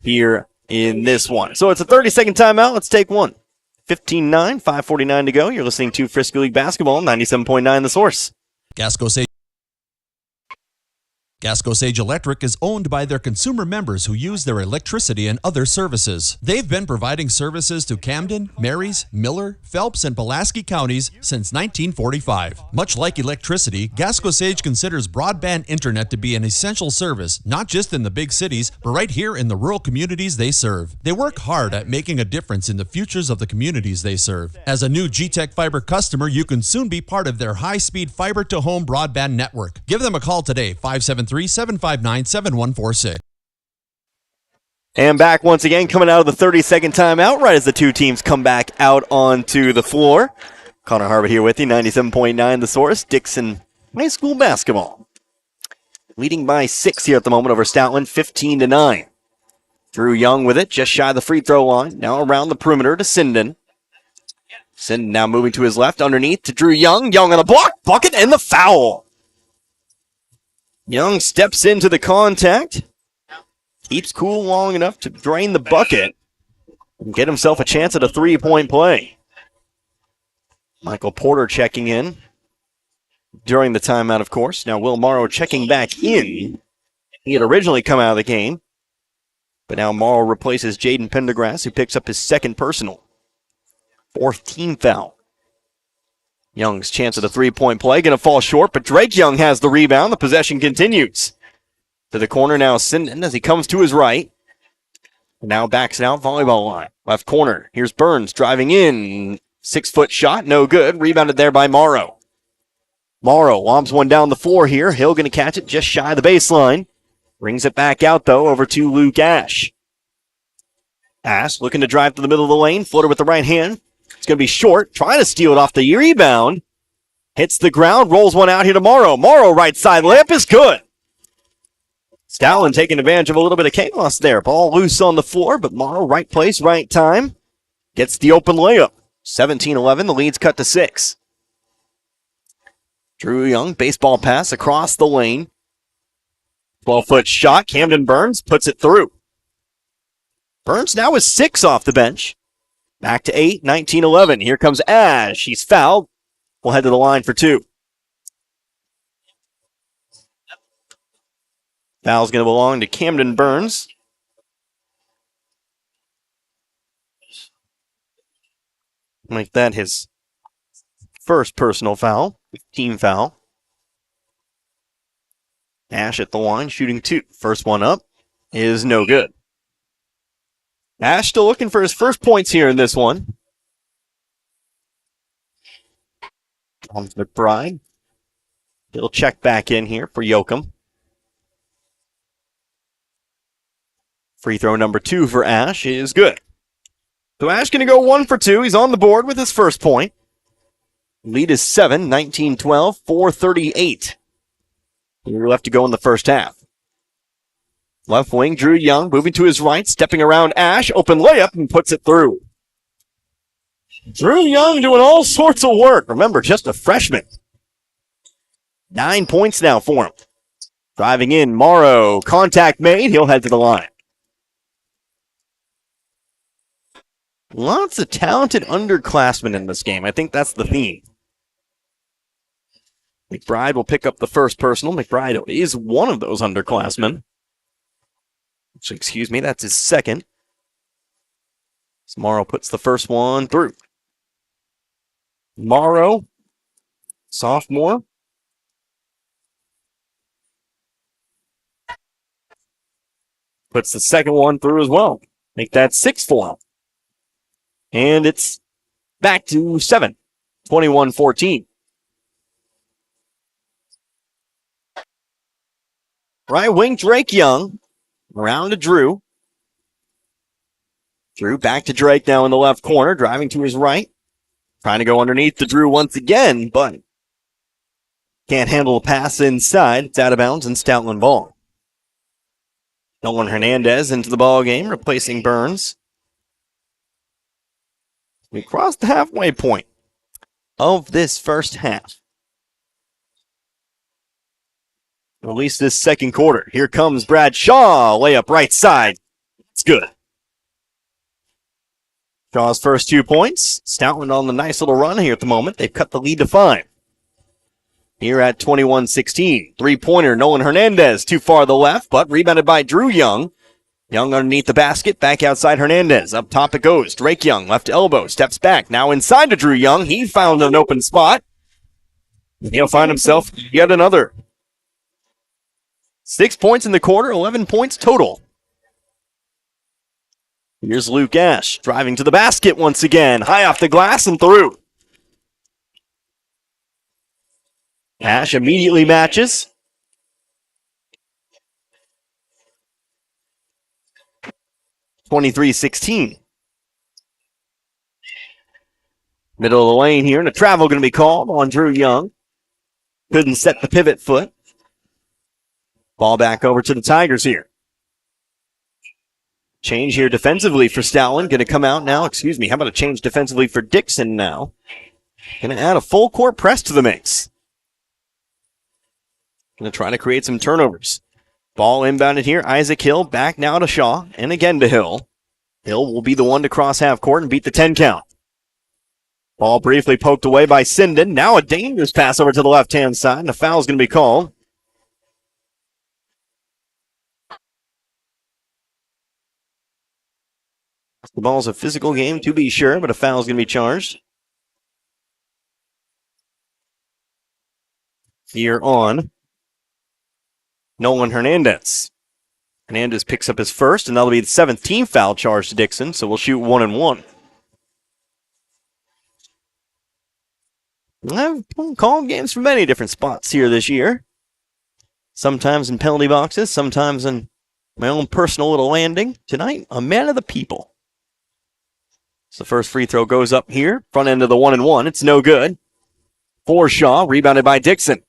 here in this one. So it's a 30-second timeout. Let's take one. 15-9, 5:49 to go. You're listening to Frisco League Basketball, 97.9 The Source. Gasco Sage Gasco Sage Electric is owned by their consumer members who use their electricity and other services. They've been providing services to Camden, Marys, Miller, Phelps, and Pulaski counties since 1945. Much like electricity, Gasco Sage considers broadband internet to be an essential service, not just in the big cities, but right here in the rural communities they serve. They work hard at making a difference in the futures of the communities they serve. As a new G-Tech Fiber customer, you can soon be part of their high-speed fiber-to-home broadband network. Give them a call today, 573-759-7146. And back once again, coming out of the 30-second timeout, right as the two teams come back out onto the floor. Connor Harvard here with you, 97.9 The Source, Dixon High School basketball. Leading by 6 here at the moment over Stoutland, 15-9. Drew Young with it, just shy of the free throw line. Now around the perimeter to Sinden. Sinden now moving to his left, underneath to Drew Young. Young on the block, bucket, and the foul. Young steps into the contact. Keeps cool long enough to drain the bucket and get himself a chance at a three-point play. Michael Porter checking in during the timeout, of course. Now Will Morrow checking back in. He had originally come out of the game, but now Morrow replaces Jaden Pendergrass, who picks up his second personal. 4th team foul. Young's chance at a three-point play, going to fall short, but Drake Young has the rebound. The possession continues. To the corner now, Sinden as he comes to his right. Now backs it out, volleyball line. Left corner, here's Burns driving in. 6-foot shot, no good. Rebounded there by Morrow. Morrow lobs one down the floor here. Hill going to catch it just shy of the baseline. Brings it back out, though, over to Luke Ash. Ash looking to drive to the middle of the lane. Floater with the right hand. It's going to be short. Trying to steal it off the rebound. Hits the ground. Rolls one out here to Morrow. Morrow right side layup is good. Stoutland taking advantage of a little bit of chaos there. Ball loose on the floor, but Morrow right place, right time. Gets the open layup. 17-11. The lead's cut to 6. Drew Young, baseball pass across the lane. 12-foot shot. Camden Burns puts it through. Burns now with 6 off the bench. Back to 8, 19-11. Here comes Ash. He's fouled. We'll head to the line for 2. Foul's going to belong to Camden Burns. Make that his first personal foul. Team foul. Ash at the line, shooting 2. First one up is no good. Ash still looking for his first points here in this one. On McBride. He'll check back in here for Yoakum. Free throw number 2 for Ash is good. So Ash going to go 1 for 2. He's on the board with his first point. Lead is 7, 19-12, 4:38. We're left to go in the first half. Left wing, Drew Young moving to his right, stepping around Ash. Open layup and puts it through. Drew Young doing all sorts of work. Remember, just a freshman. 9 points now for him. Driving in, Morrow. Contact made. He'll head to the line. Lots of talented underclassmen in this game. I think that's the theme. McBride will pick up the first personal. McBride is one of those underclassmen. Excuse me, that's his second. Morrow puts the first one through. Morrow, sophomore. Puts the second one through as well. Make that 6 for him. And it's back to 7, 21-14. Right wing, Drake Young. Around to Drew. Drew back to Drake now in the left corner, driving to his right. Trying to go underneath to Drew once again, but can't handle the pass inside. It's out of bounds and Stoutland ball. Nolan Hernandez into the ball game, replacing Burns. We crossed the halfway point of this first half. At least this second quarter. Here comes Brad Shaw. Layup right side. It's good. Shaw's first 2 points. Stoutland on the nice little run here at the moment. They've cut the lead to 5. here at 21-16. Three-pointer, Nolan Hernandez, too far to the left, but rebounded by Drew Young. Young underneath the basket, back outside Hernandez. Up top it goes. Drake Young, left elbow, steps back. Now inside to Drew Young. He found an open spot. He'll find himself yet another. 6 points in the quarter, 11 points total. Here's Luke Ash, driving to the basket once again. High off the glass and through. Ash immediately matches. (23-16). Middle of the lane here, and a travel going to be called on Drew Young. Couldn't set the pivot foot. Ball back over to the Tigers here. Change here defensively for Stoutland. Going to come out now. How about a change defensively for Dixon now? Going to add a full court press to the mix. Going to try to create some turnovers. Ball inbounded here. Isaac Hill back now to Shaw and again to Hill. Hill will be the one to cross half court and beat the 10 count. Ball briefly poked away by Sinden. Now a dangerous pass over to the left-hand side, and a foul is going to be called. The ball's a physical game, to be sure, but a foul is going to be charged. Here on Nolan Hernandez. Hernandez picks up his first, and that'll be the 7th team foul charge to Dixon, so we'll shoot 1-1. I've called games from many different spots here this year. Sometimes in penalty boxes, sometimes in my own personal little landing. Tonight, a man of the people. So the first free throw goes up here. Front end of the 1-1. It's no good. For Shaw, rebounded by Dixon.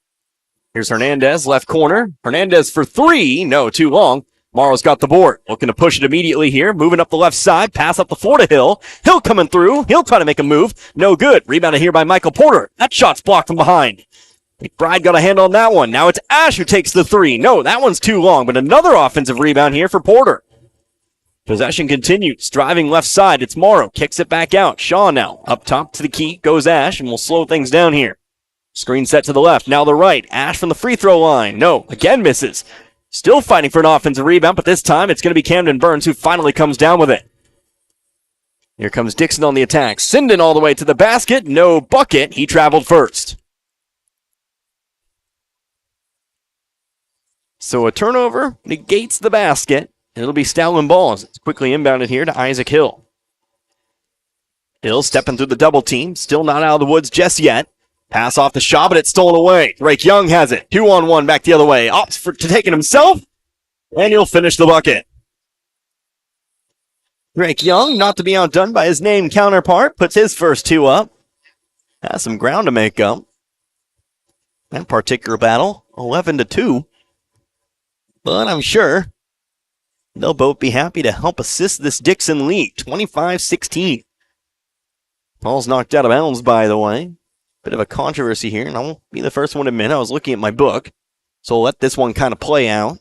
Here's Hernandez, left corner. Hernandez for three. No, too long. Morrow's got the board. Looking to push it immediately here. Moving up the left side. Pass up the floor to Hill. Hill coming through. He'll try to make a move. No good. Rebounded here by Michael Porter. That shot's blocked from behind. McBride got a hand on that one. Now it's Ash who takes the three. No, that one's too long, but another offensive rebound here for Porter. Possession continues. Driving left side. It's Morrow. Kicks it back out. Shaw now. Up top to the key goes Ash, and we'll slow things down here. Screen set to the left. Now the right. Ash from the free throw line. No, again misses. Still fighting for an offensive rebound, but this time it's going to be Camden Burns who finally comes down with it. Here comes Dixon on the attack. Sinden all the way to the basket. No bucket. He traveled first. So a turnover negates the basket. And it'll be Stoutland ball as it's quickly inbounded here to Isaac Hill. Hill stepping through the double team. Still not out of the woods just yet. Pass off the shot, but it's stolen away. Drake Young has it. 2-on-1 back the other way. Opts to take it himself. And he'll finish the bucket. Drake Young, not to be outdone by his name counterpart, puts his first two up. Has some ground to make up. That particular battle, 11-2. But I'm sure they'll both be happy to help assist this Dixon lead. 25-16. Ball's knocked out of bounds, by the way. Bit of a controversy here, and I won't be the first one to admit I was looking at my book. So I'll let this one kind of play out.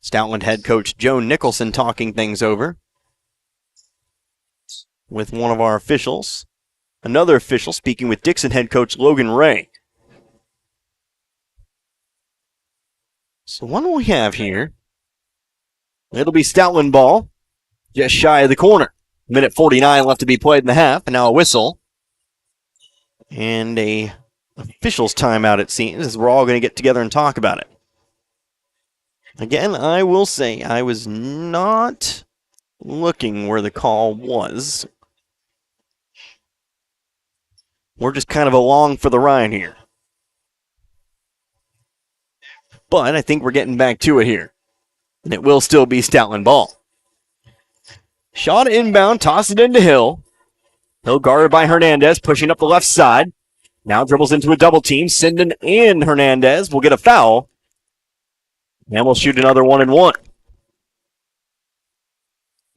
Stoutland head coach Joe Nicholson talking things over with one of our officials. Another official speaking with Dixon head coach Logan Ray. So what do we have here? It'll be Stoutland ball, just shy of the corner. Minute 49 left to be played in the half, and now a whistle. And a official's timeout, it seems, as we're all going to get together and talk about it. Again, I will say I was not looking where the call was. We're just kind of along for the ride here. But I think we're getting back to it here. And it will still be Stoutland ball. Shot inbound, toss it into Hill. Hill guarded by Hernandez, pushing up the left side. Now dribbles into a double team. Sinden and Hernandez will get a foul. And we'll shoot another 1-1.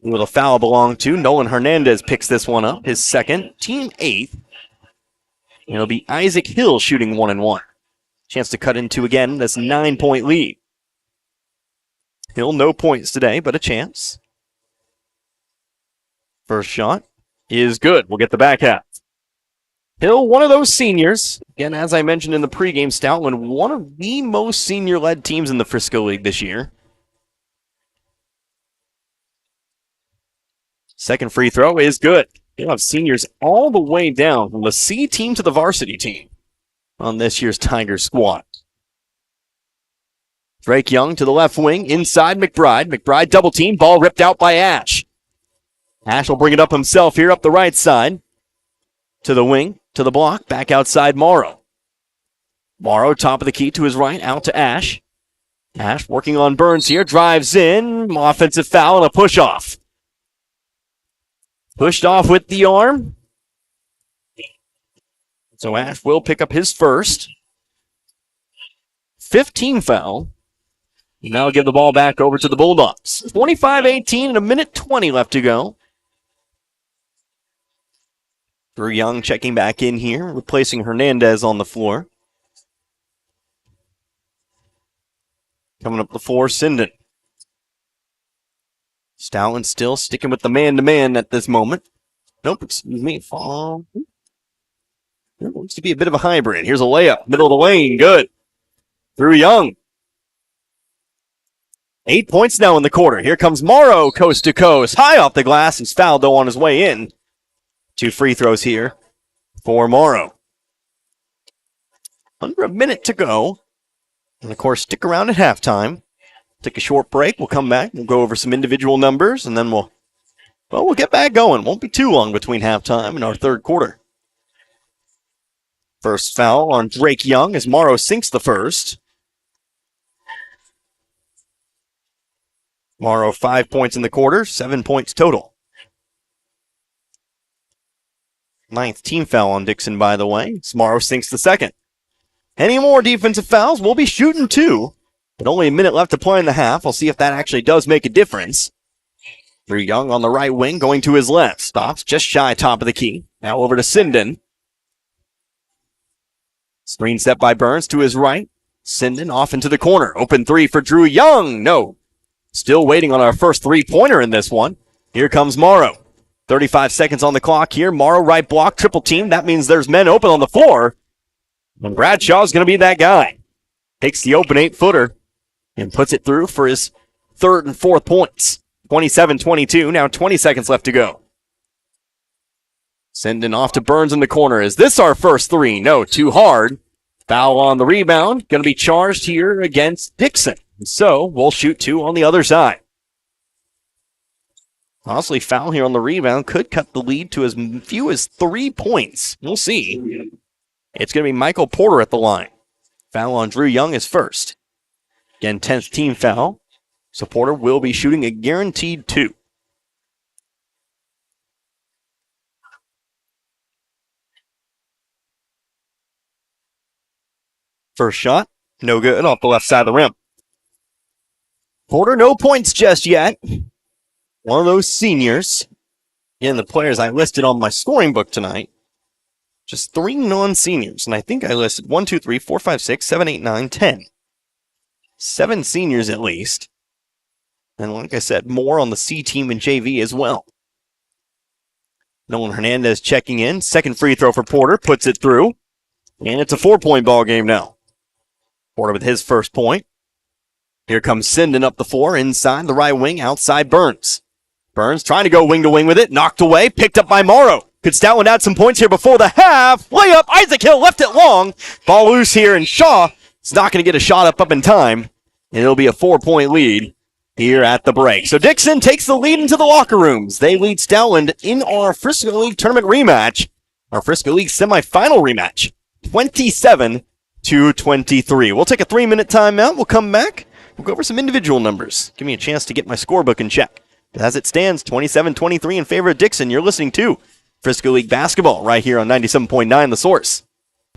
Who will the foul belong to? Nolan Hernandez picks this one up, his second, team 8th. And it'll be Isaac Hill shooting 1-1. Chance to cut into, again, this 9-point lead. Hill, no points today, but a chance. First shot is good. We'll get the back half. Hill, one of those seniors. Again, as I mentioned in the pregame, Stoutland, one of the most senior-led teams in the Frisco League this year. Second free throw is good. You'll have seniors all the way down from the C team to the varsity team on this year's Tigers squad. Drake Young to the left wing, inside McBride. McBride double team, ball ripped out by Ash. Ash will bring it up himself here up the right side. To the wing, to the block, back outside Morrow. Morrow, top of the key to his right, out to Ash. Ash working on Burns here, drives in, offensive foul and a push-off. Pushed off with the arm. So Ash will pick up his first. 15 foul. Now give the ball back over to the Bulldogs. 25-18 and a minute 20 left to go. Drew Young checking back in here, replacing Hernandez on the floor. Coming up the floor, Sinden. Stoutland still sticking with the man-to-man at this moment. Nope, excuse me. Looks to be a bit of a hybrid. Here's a layup, middle of the lane, good. Drew Young. 8 points now in the quarter. Here comes Morrow, coast to coast. High off the glass. He's fouled, though, on his way in. 2 free throws here for Morrow. Under a minute to go. And, of course, stick around at halftime. Take a short break. We'll come back. We'll go over some individual numbers, and then we'll get back going. Won't be too long between halftime and our third quarter. First foul on Drake Young as Morrow sinks the first. Morrow 5 points in the quarter, 7 points total. 9th team foul on Dixon, by the way. Morrow sinks the second. Any more defensive fouls? We'll be shooting 2. But only a minute left to play in the half. We'll see if that actually does make a difference. Drew Young on the right wing going to his left. Stops just shy top of the key. Now over to Sinden. Screen set by Burns to his right. Sinden off into the corner. Open 3 for Drew Young. No. Still waiting on our first 3-pointer in this one. Here comes Morrow. 35 seconds on the clock here. Morrow right block, triple team. That means there's men open on the floor. And Bradshaw's going to be that guy. Takes the open 8-footer and puts it through for his third and fourth points. 27-22. Now 20 seconds left to go. Sending off to Burns in the corner. Is this our first 3? No, too hard. Foul on the rebound. Going to be charged here against Dixon. So we'll shoot 2 on the other side. Honestly, foul here on the rebound could cut the lead to as few as 3 points. We'll see. It's going to be Michael Porter at the line. Foul on Drew Young is first. Again, 10th team foul. So Porter will be shooting a guaranteed 2. First shot, no good, off the left side of the rim. Porter, no points just yet. One of those seniors. Again, the players I listed on my scoring book tonight. Just 3 non-seniors. And I think I listed 1, 2, 3, 4, 5, 6, 7, 8, 9, 10. 7 seniors at least. And like I said, more on the C team and JV as well. Nolan Hernandez checking in. Second free throw for Porter. Puts it through. And it's a 4-point ball game now. Porter with his first point. Here comes Sinden up the floor. Inside the right wing. Outside Burns. Burns trying to go wing to wing with it. Knocked away. Picked up by Morrow. Could Stoutland add some points here before the half? Layup. Isaac Hill left it long. Ball loose here. And Shaw is not going to get a shot up in time. And it'll be a 4-point lead here at the break. So Dixon takes the lead into the locker rooms. They lead Stoutland in our Frisco League tournament rematch. Our Frisco League semifinal rematch. 27-23. We'll take a 3-minute timeout. We'll come back. We'll go over some individual numbers. Give me a chance to get my scorebook in check. But as it stands, 27-23 in favor of Dixon. You're listening to Frisco League basketball right here on 97.9 The Source.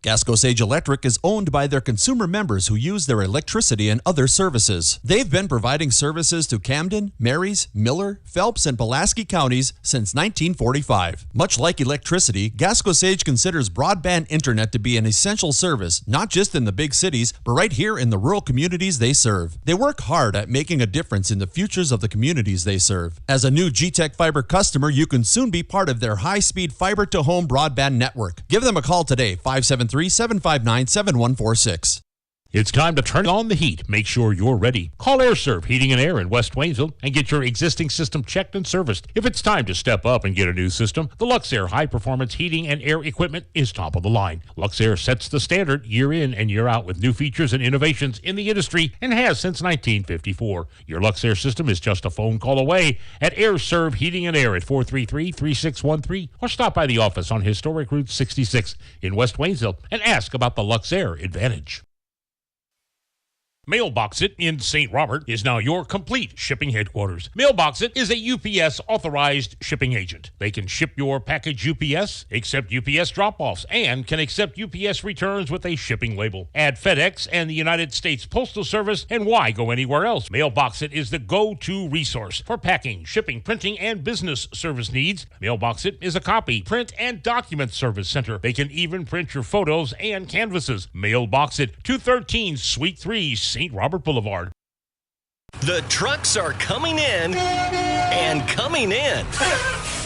Gasco Sage Electric is owned by their consumer members who use their electricity and other services. They've been providing services to Camden, Marys, Miller, Phelps, and Pulaski counties since 1945. Much like electricity, Gasco Sage considers broadband internet to be an essential service, not just in the big cities, but right here in the rural communities they serve. They work hard at making a difference in the futures of the communities they serve. As a new G-Tech Fiber customer, you can soon be part of their high-speed fiber-to-home broadband network. Give them a call today, 573-759-7146. It's time to turn on the heat. Make sure you're ready. Call AirServe Heating and Air in West Waynesville and get your existing system checked and serviced. If it's time to step up and get a new system, the Luxair high-performance heating and air equipment is top of the line. Luxair sets the standard year in and year out with new features and innovations in the industry and has since 1954. Your Luxair system is just a phone call away at AirServe Heating and Air at 433-3613 or stop by the office on Historic Route 66 in West Waynesville and ask about the Luxair Advantage. Mailbox It in St. Robert is now your complete shipping headquarters. Mailbox It is a UPS authorized shipping agent. They can ship your package UPS, accept UPS drop-offs, and can accept UPS returns with a shipping label. Add FedEx and the United States Postal Service, and why go anywhere else? Mailbox It is the go-to resource for packing, shipping, printing, and business service needs. Mailbox It is a copy, print, and document service center. They can even print your photos and canvases. Mailbox It, 213 Suite 3, St. Robert Boulevard. The trucks are coming in and coming in.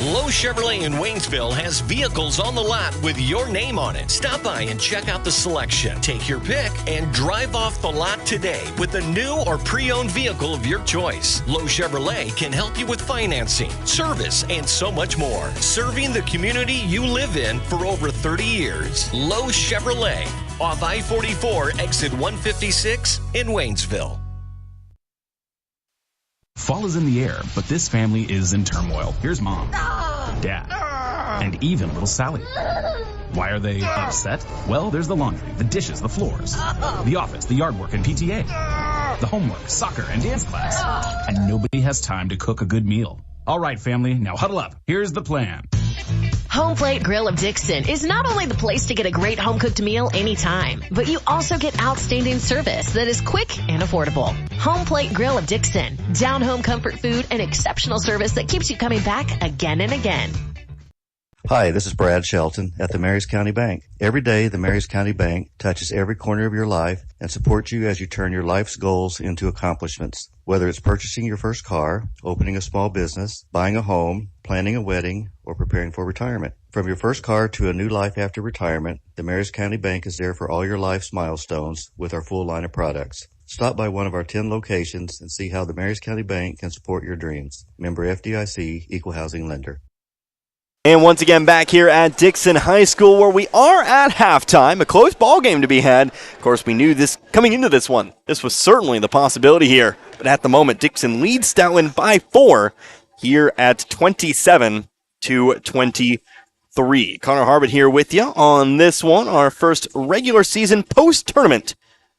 Lowe Chevrolet in Waynesville has vehicles on the lot with your name on it. Stop by and check out the selection. Take your pick and drive off the lot today with a new or pre-owned vehicle of your choice. Lowe Chevrolet can help you with financing, service, and so much more. Serving the community you live in for over 30 years. Lowe Chevrolet, off I-44, exit 156 in Waynesville. Fall is in the air, but this family is in turmoil. Here's Mom, Dad, and even little Sally. Why are they upset? Well, there's the laundry, the dishes, the floors, the office, the yard work and PTA, the homework, soccer, and dance class. And nobody has time to cook a good meal. All right, family, now huddle up. Here's the plan. Home Plate Grill of Dixon is not only the place to get a great home-cooked meal anytime, but you also get outstanding service that is quick and affordable. Home Plate Grill of Dixon, down-home comfort food and exceptional service that keeps you coming back again and again. Hi, this is Brad Shelton at the Marys County Bank. Every day, the Marys County Bank touches every corner of your life and supports you as you turn your life's goals into accomplishments. Whether it's purchasing your first car, opening a small business, buying a home, planning a wedding, or preparing for retirement. From your first car to a new life after retirement, the Marys County Bank is there for all your life's milestones with our full line of products. Stop by one of our 10 locations and see how the Marys County Bank can support your dreams. Member FDIC, Equal Housing Lender. And once again, back here at Dixon High School, where we are at halftime, a close ball game to be had. Of course, we knew this coming into this one. This was certainly the possibility here. But at the moment, Dixon leads Stoutland by 4 here at 27-23. Connor Harbert here with you on this one, our first regular season post-tournament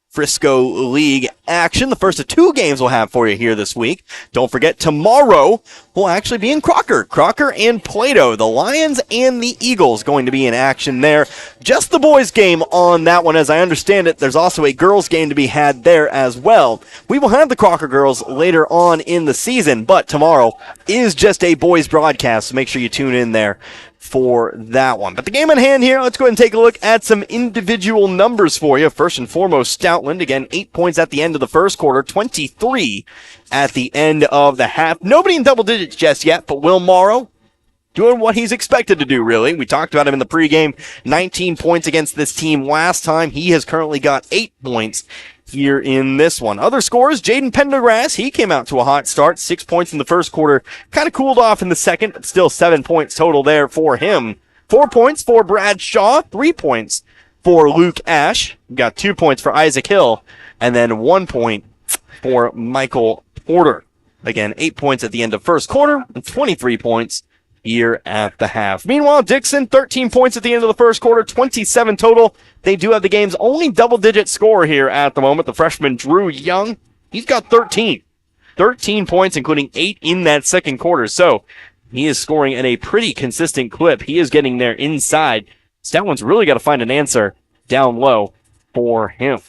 Frisco League action. The first of 2 games we'll have for you here this week. Don't forget, tomorrow we'll actually be in Crocker. Crocker and Plato. The Lions and the Eagles going to be in action there. Just the boys game on that one. As I understand it, there's also a girls game to be had there as well. We will have the Crocker girls later on in the season, but tomorrow is just a boys broadcast, so make sure you tune in there for that one. But the game in hand here, let's go ahead and take a look at some individual numbers for you. First and foremost, Stoutland, again, 8 points at the end of the first quarter, 23 at the end of the half. Nobody in double digits just yet, but Will Morrow doing what he's expected to do, really. We talked about him in the pregame, 19 points against this team last time. He has currently got 8 points here in this one. Other scores, Jaden Pendergrass, he came out to a hot start, 6 points in the first quarter, kind of cooled off in the second, but still 7 points total there for him. 4 points for Brad Shaw, 3 points for Luke Ash. We've got 2 points for Isaac Hill, and then 1 point for Michael Porter. Again, 8 points at the end of first quarter, and 23 points here at the half. Meanwhile, Dixon, 13 points at the end of the first quarter, 27 total. They do have the game's only double-digit scorer here at the moment. The freshman Drew Young, he's got 13. 13 points, including 8 in that second quarter. So he is scoring at a pretty consistent clip. He is getting there inside. Stoutland's really got to find an answer down low for him.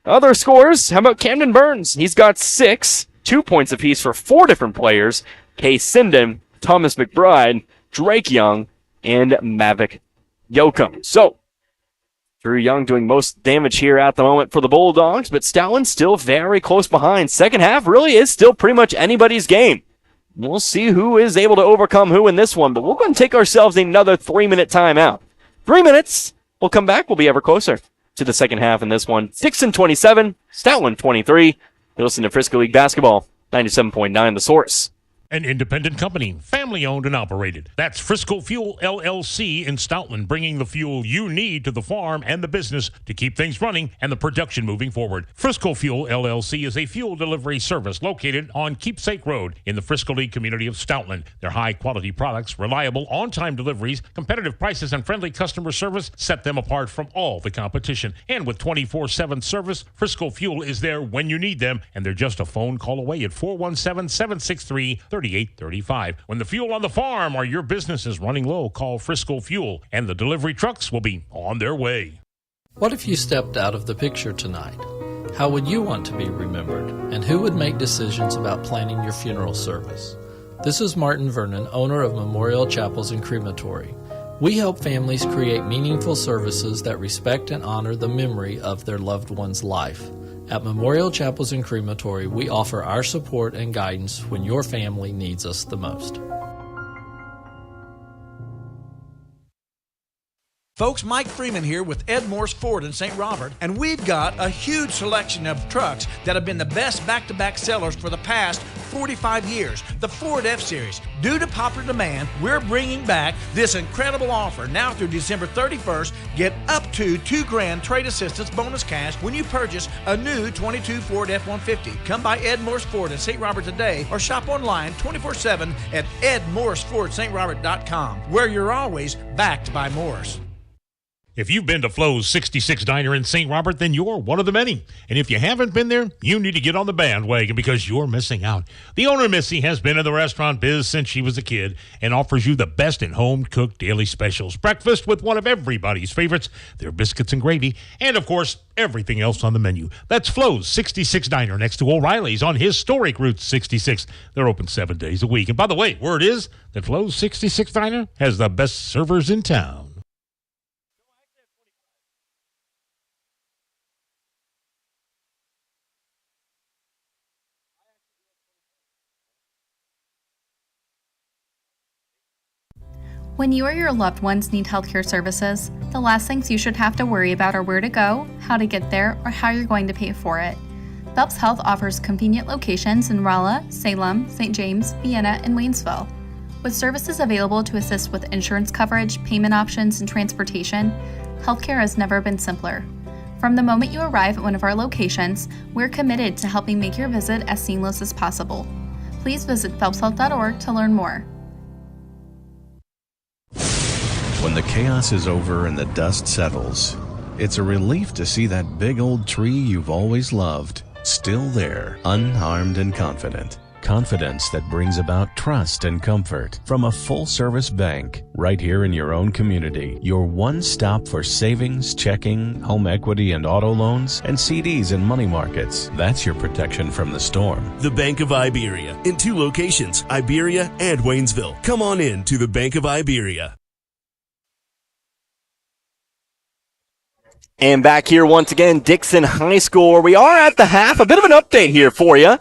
Other scores, how about Camden Burns? He's got 6, 2 points apiece for 4 different players. Case Sinden, Thomas McBride, Drake Young, and Mavic Yoakum. So, Drew Young doing most damage here at the moment for the Bulldogs, but Stoutland still very close behind. Second half really is still pretty much anybody's game. We'll see who is able to overcome who in this one, but we're going to take ourselves another 3-minute timeout. 3 minutes, we'll come back, we'll be ever closer to the second half in this one. Dixon 27, Stoutland 23. You listen to Frisco League Basketball, 97.9 The Source. An independent company, family-owned and operated. That's Frisco Fuel LLC in Stoutland, bringing the fuel you need to the farm and the business to keep things running and the production moving forward. Frisco Fuel LLC is a fuel delivery service located on Keepsake Road in the Frisco League community of Stoutland. Their high-quality products, reliable, on-time deliveries, competitive prices, and friendly customer service set them apart from all the competition. And with 24/7 service, Frisco Fuel is there when you need them, and they're just a phone call away at 417-763-3835. When the fuel on the farm or your business is running low, call Frisco Fuel, and the delivery trucks will be on their way. What if you stepped out of the picture tonight? How would you want to be remembered? And who would make decisions about planning your funeral service? This is Martin Vernon, owner of Memorial Chapels and Crematory. We help families create meaningful services that respect and honor the memory of their loved one's life. At Memorial Chapels and Crematory, we offer our support and guidance when your family needs us the most. Folks, Mike Freeman here with Ed Morse Ford in St. Robert, and we've got a huge selection of trucks that have been the best back-to-back sellers for the past 45 years. The Ford F-Series. Due to popular demand, we're bringing back this incredible offer. Now through December 31st, get up to $2,000 trade assistance bonus cash when you purchase a new 22 Ford F-150. Come by Ed Morse Ford in St. Robert today or shop online 24/7 at edmorsefordstrobert.com, where you're always backed by Morse. If you've been to Flo's 66 Diner in St. Robert, then you're one of the many. And if you haven't been there, you need to get on the bandwagon because you're missing out. The owner, Missy, has been in the restaurant biz since she was a kid and offers you the best in home-cooked daily specials. Breakfast with one of everybody's favorites, their biscuits and gravy, and, of course, everything else on the menu. That's Flo's 66 Diner next to O'Reilly's on historic Route 66. They're open 7 days a week. And by the way, word is that Flo's 66 Diner has the best servers in town. When you or your loved ones need healthcare services, the last things you should have to worry about are where to go, how to get there, or how you're going to pay for it. Phelps Health offers convenient locations in Rolla, Salem, St. James, Vienna, and Waynesville. With services available to assist with insurance coverage, payment options, and transportation, healthcare has never been simpler. From the moment you arrive at one of our locations, we're committed to helping make your visit as seamless as possible. Please visit phelpshealth.org to learn more. When the chaos is over and the dust settles, it's a relief to see that big old tree you've always loved still there, unharmed and confident. Confidence that brings about trust and comfort from a full-service bank right here in your own community. Your one stop for savings, checking, home equity and auto loans, and CDs and money markets. That's your protection from the storm. The Bank of Iberia in 2 locations, Iberia and Waynesville. Come on in to the Bank of Iberia. And back here once again, Dixon High School, where we are at the half. A bit of an update here for you.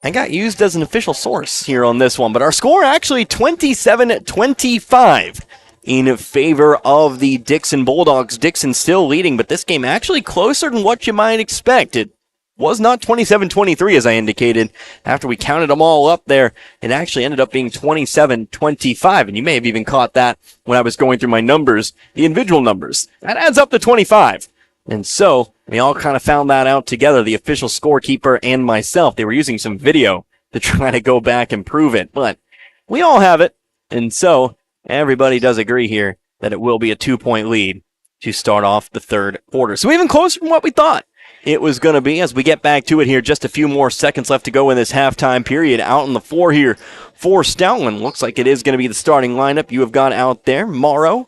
I got used as an official source here on this one, but our score actually 27-25 in favor of the Dixon Bulldogs. Dixon still leading, but this game actually closer than what you might expect. It was not 27-23 as I indicated. After we counted them all up there, it actually ended up being 27-25, and you may have even caught that when I was going through my numbers, the individual numbers. That adds up to 25. And so we all kind of found that out together, the official scorekeeper and myself. They were using some video to try to go back and prove it, but we all have it. And so everybody does agree here that it will be a 2-point lead to start off the third quarter. So even closer than what we thought it was going to be as we get back to it here. Just a few more seconds left to go in this halftime period. Out on the floor here for Stoutland. Looks like it is going to be the starting lineup you have got out there. Morrow,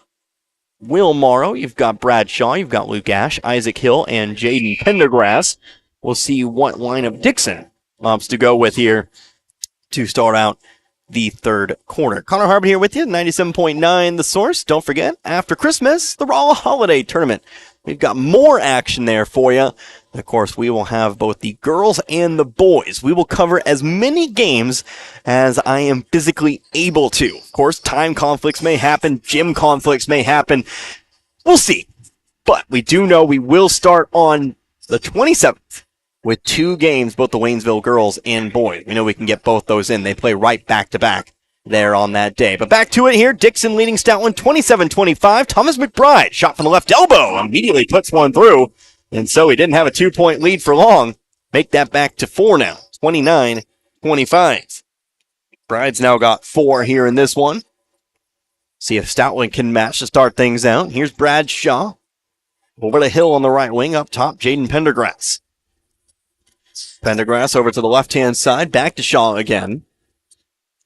Will Morrow, you've got Brad Shaw, you've got Luke Ash, Isaac Hill, and Jaden Pendergrass. We'll see what line of Dixon opts to go with here to start out the third quarter. Connor Harbin here with you, 97.9 The Source. Don't forget, after Christmas, the Rolla Holiday Tournament. We've got more action there for you. And of course, we will have both the girls and the boys. We will cover as many games as I am physically able to. Of course, time conflicts may happen, gym conflicts may happen. We'll see. But we do know we will start on the 27th with 2 games, both the Waynesville girls and boys. We know we can get both those in. They play right back-to-back there on that day. But back to it here. Dixon leading Stoutland 27-25. Thomas McBride, shot from the left elbow, immediately puts one through. And so he didn't have a 2-point lead for long. Make that back to 4 now, 29-25. McBride's now got 4 here in this one. See if Stoutland can match to start things out. Here's Brad Shaw. Over to Hill on the right wing. Up top, Jaden Pendergrass. Pendergrass over to the left-hand side. Back to Shaw again.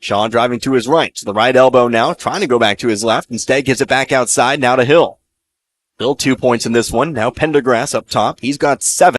Shaw driving to his right. To the right elbow now. Trying to go back to his left. Instead gives it back outside. Now to Hill. Hill 2 points in this one. Now Pendergrass up top. He's got 7.